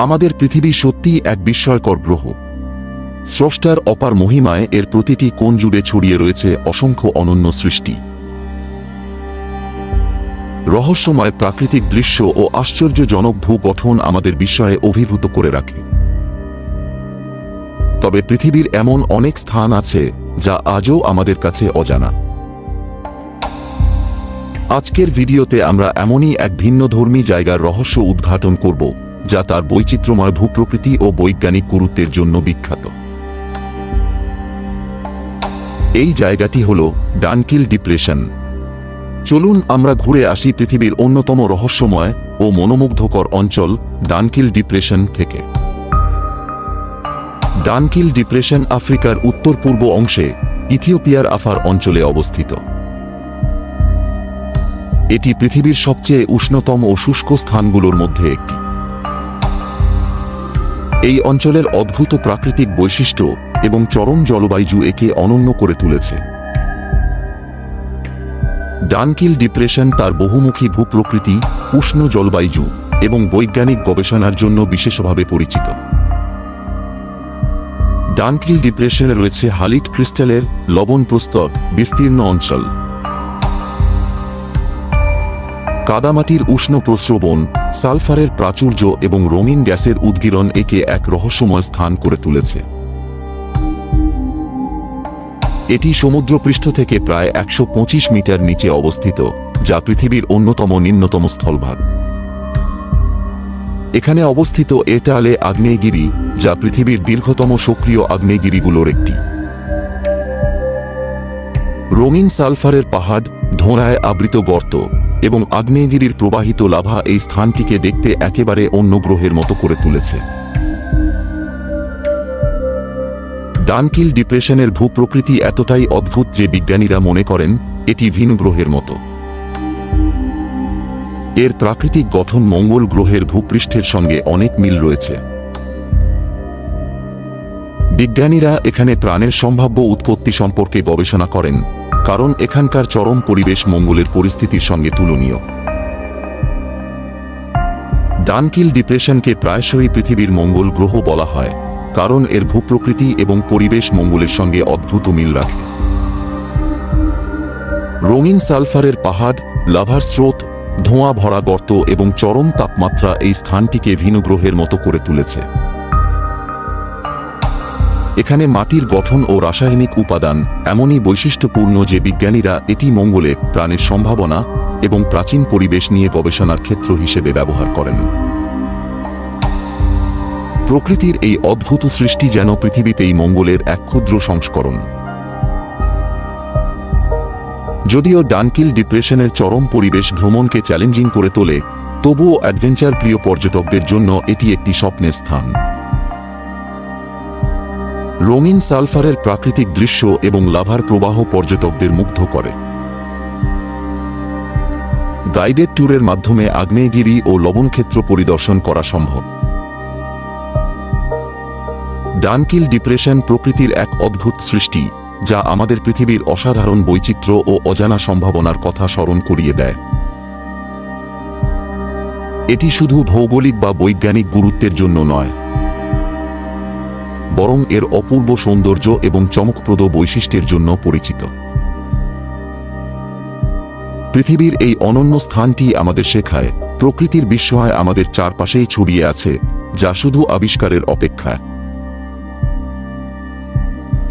আমাদের পৃথিবী সত্যিই এক বিস্ময়কর গ্রহ। স্রষ্টার অপার মহিমায় এর প্রতিটি কোণ জুড়ে ছড়িয়ে রয়েছে অসংখ্য অনন্য সৃষ্টি। রহস্যময় প্রাকৃতিক দৃশ্য ও আশ্চর্যজনক ভূগঠন আমাদের বিস্ময়ে অভিভূত করে রাখে। তবে পৃথিবীর এমন অনেক স্থান আছে যা আজও আমাদের কাছে অজানা। আজকের ভিডিওতে আমরা এমনই এক ভিন্নধর্মী জায়গার রহস্য উদ্ঘাটন করব, যা তার বৈচিত্র্যময় ভূপ্রকৃতি ও বৈজ্ঞানিক গুরুত্বের জন্য বিখ্যাত। এই জায়গাটি হল ডানকিল ডিপ্রেশন। চলুন আমরা ঘুরে আসি পৃথিবীর অন্যতম রহস্যময় ও মনোমুগ্ধকর অঞ্চল ডানকিল ডিপ্রেশন থেকে। ডানকিল ডিপ্রেশন আফ্রিকার উত্তর পূর্ব অংশে ইথিওপিয়ার আফার অঞ্চলে অবস্থিত। এটি পৃথিবীর সবচেয়ে উষ্ণতম ও শুষ্ক স্থানগুলোর মধ্যে একটি। এই অঞ্চলের অদ্ভুত প্রাকৃতিক বৈশিষ্ট্য এবং চরম জলবায়ু একে অনন্য করে তুলেছে। ডানকিল ডিপ্রেশন তার বহুমুখী ভূপ্রকৃতি, উষ্ণ জলবায়ু এবং বৈজ্ঞানিক গবেষণার জন্য বিশেষভাবে পরিচিত। ডানকিল ডিপ্রেশনে রয়েছে হালিট ক্রিস্টালের লবণ প্রস্তর বিস্তীর্ণ অঞ্চল, কাদামাটির উষ্ণ প্রস্রবণ, সালফারের প্রাচুর্য এবং রঙিন গ্যাসের উদ্গীরণ একে এক রহস্যময় স্থান করে তুলেছে। এটি সমুদ্রপৃষ্ঠ থেকে প্রায় 125 মিটার নিচে অবস্থিত, যা পৃথিবীর অন্যতম নিম্নতম স্থলভাগ। এখানে অবস্থিত এটালে আগ্নেয়গিরি, যা পৃথিবীর দীর্ঘতম সক্রিয় আগ্নেয়গিরিগুলোর একটি। রঙিন সালফারের পাহাড়, ধোঁয়ায় আবৃত গর্ত এবং আগ্নেয়গিরির প্রবাহিত লাভা এই স্থানটিকে দেখতে একেবারে অন্য গ্রহের মতো করে তুলেছে। ডানকিল ডিপ্রেশনের ভূপ্রকৃতি এতটাই অদ্ভুত যে বিজ্ঞানীরা মনে করেন এটি ভিন্ন গ্রহের মতো। এর প্রাকৃতিক গঠন মঙ্গল গ্রহের ভূপৃষ্ঠের সঙ্গে অনেক মিল রয়েছে। বিজ্ঞানীরা এখানে প্রাণের সম্ভাব্য উৎপত্তি সম্পর্কে গবেষণা করেন, কারণ এখানকার চরম পরিবেশ মঙ্গলের পরিস্থিতির সঙ্গে তুলনীয়। ডানকিল ডিপ্রেশনকে প্রায়শই পৃথিবীর মঙ্গল গ্রহ বলা হয়, কারণ এর ভূপ্রকৃতি এবং পরিবেশ মঙ্গলের সঙ্গে অদ্ভুত মিল রাখে। রঙিন সালফারের পাহাড়, লাভার স্রোত, ধোঁয়া ভরা গর্ত এবং চরম তাপমাত্রা এই স্থানটিকে ভিন্ন গ্রহের মতো করে তুলেছে। এখানে মাটির গঠন ও রাসায়নিক উপাদান এমনই বৈশিষ্ট্যপূর্ণ যে বিজ্ঞানীরা এটি মঙ্গলে প্রাণের সম্ভাবনা এবং প্রাচীন পরিবেশ নিয়ে গবেষণার ক্ষেত্র হিসেবে ব্যবহার করেন। প্রকৃতির এই অদ্ভুত সৃষ্টি যেন পৃথিবীতেই মঙ্গলের এক ক্ষুদ্র সংস্করণ। যদিও ডানকিল ডিপ্রেশনের চরম পরিবেশ ভ্রমণকে চ্যালেঞ্জিং করে তোলে, তবুও অ্যাডভেঞ্চার প্রিয় পর্যটকদের জন্য এটি একটি স্বপ্নের স্থান। রঙিন সালফারের প্রাকৃতিক দৃশ্য এবং লাভার প্রবাহ পর্যটকদের মুগ্ধ করে। গাইডেড ট্যুরের মাধ্যমে আগ্নেয়গিরি ও লবণক্ষেত্র পরিদর্শন করা সম্ভব। ডানকিল ডিপ্রেশন প্রকৃতির এক অদ্ভুত সৃষ্টি, যা আমাদের পৃথিবীর অসাধারণ বৈচিত্র্য ও অজানা সম্ভাবনার কথা স্মরণ করিয়ে দেয়। এটি শুধু ভৌগোলিক বা বৈজ্ঞানিক গুরুত্বের জন্য নয়, বরং এর অপূর্ব সৌন্দর্য এবং চমকপ্রদ বৈশিষ্ট্যের জন্য পরিচিত। পৃথিবীর এই অনন্য স্থানটি আমাদের শেখায় প্রকৃতির বিস্ময় আমাদের চারপাশেই ছড়িয়ে আছে, যা শুধু আবিষ্কারের অপেক্ষা।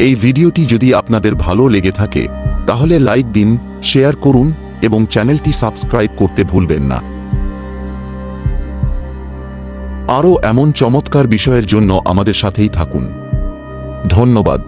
এই ভিডিওটি যদি আপনাদের ভালো লেগে থাকে তাহলে লাইক দিন, শেয়ার করুন এবং চ্যানেলটি সাবস্ক্রাইব করতে ভুলবেন না। আরও এমন চমৎকার বিষয়ের জন্য আমাদের সাথেই থাকুন। ধন্যবাদ।